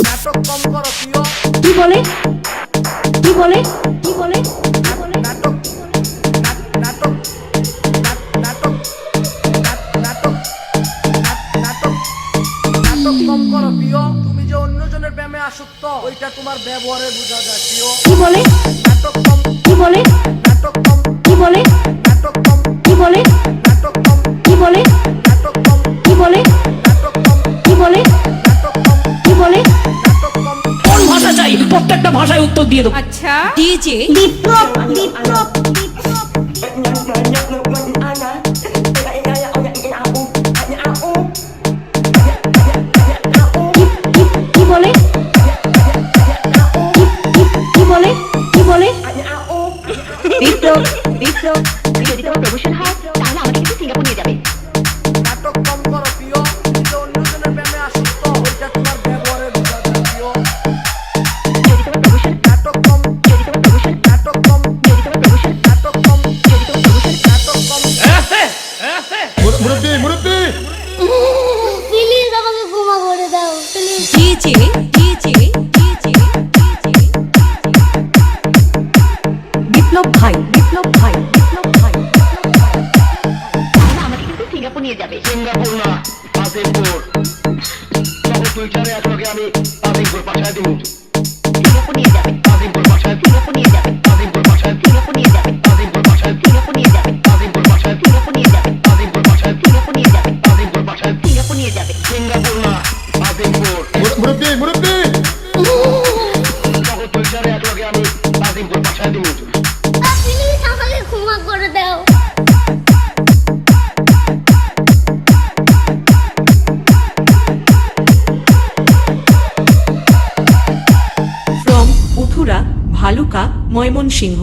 নাটক কম করো প্রিয়। কি বলে কি বলে কি বলে কি বলে নাটক নাটক নাটক নাটক নাটক নাটক কম করো প্রিয়। তুমি যে অন্যজনের প্রেমে আসক্ত ওইটা তোমার ব্যবহারে বোঝা যায় প্রিয়। কি বলে নাটক কম কি বলে নাটক কম কি বলে নাটক কম কি বলে নাটক কম কি বলে নাটক কম কি বলে নাটক কম কি বলে নাটক কম কি বলে নাটক কম। কোন ভাষা চাই প্রত্যেকটা ভাষায় উত্তর দিয়ে দেবো। আচ্ছা ডিজে বিপ্লব বিপ্লব কি বলে কি বলে কি বলে বিপ্লব বিপ্লব যদি তোমার প্রমোশন হয় তাহলে আমাকে কিন্তু সিঙ্গাপুর নিয়ে যাবে। নাটক কম করো প্রিয়। তুমি যে অন্যজনের প্রেমে আসক্ত ওইটা তোমার ব্যবহারে বোঝা যায় প্রিয়। যদি তোমার প্রমোশন নাটক কম যদি তোমার প্রমোশন নাটক কম যদি তোমার প্রমোশন নাটক কম যদি তোমার প্রমোশন নাটক কম। মুরব্বি মুরব্বি প্লিজ আমাকে ক্ষমা করে দাও প্লিজ। ডিজে ডিজে ডিজে বিপ্লব ভাই বিপ্লব ভাই বিপ্লব ভাই তাহলে আমাকে কিন্তু সিঙ্গাপুর নিয়ে যাবে। সিঙ্গাপুর না আজিমপুর। তবে টুইটারে একলগে আমি আজিমপুর পাঠায় দিব। সিঙ্গাপুর নিয়ে যাবে আজিমপুর পাঠায় সিঙ্গাপুর নিয়ে যাবে আজিমপুর পাঠায় সিঙ্গাপুর নিয়ে যাবে আজিমপুর পাঠায় সিঙ্গাপুর নিয়ে যাবে আজিমপুর পাঠায় সিঙ্গাপুর নিয়ে যাবে আজিমপুর পাঠায় সিঙ্গাপুর নিয়ে যাবে আজিমপুর পাঠায় সিঙ্গাপুর নিয়ে যাবে। সিঙ্গাপুর না আজিমপুর। মুরব্বি মুরব্বি তবে টুইটারে একলগে আমি আজিমপুর পাঠায় দিব। প্লিজ আমাকে ক্ষমা করে দাও। ফ্রম উথুরা ভালুকা ময়মনসিংহ।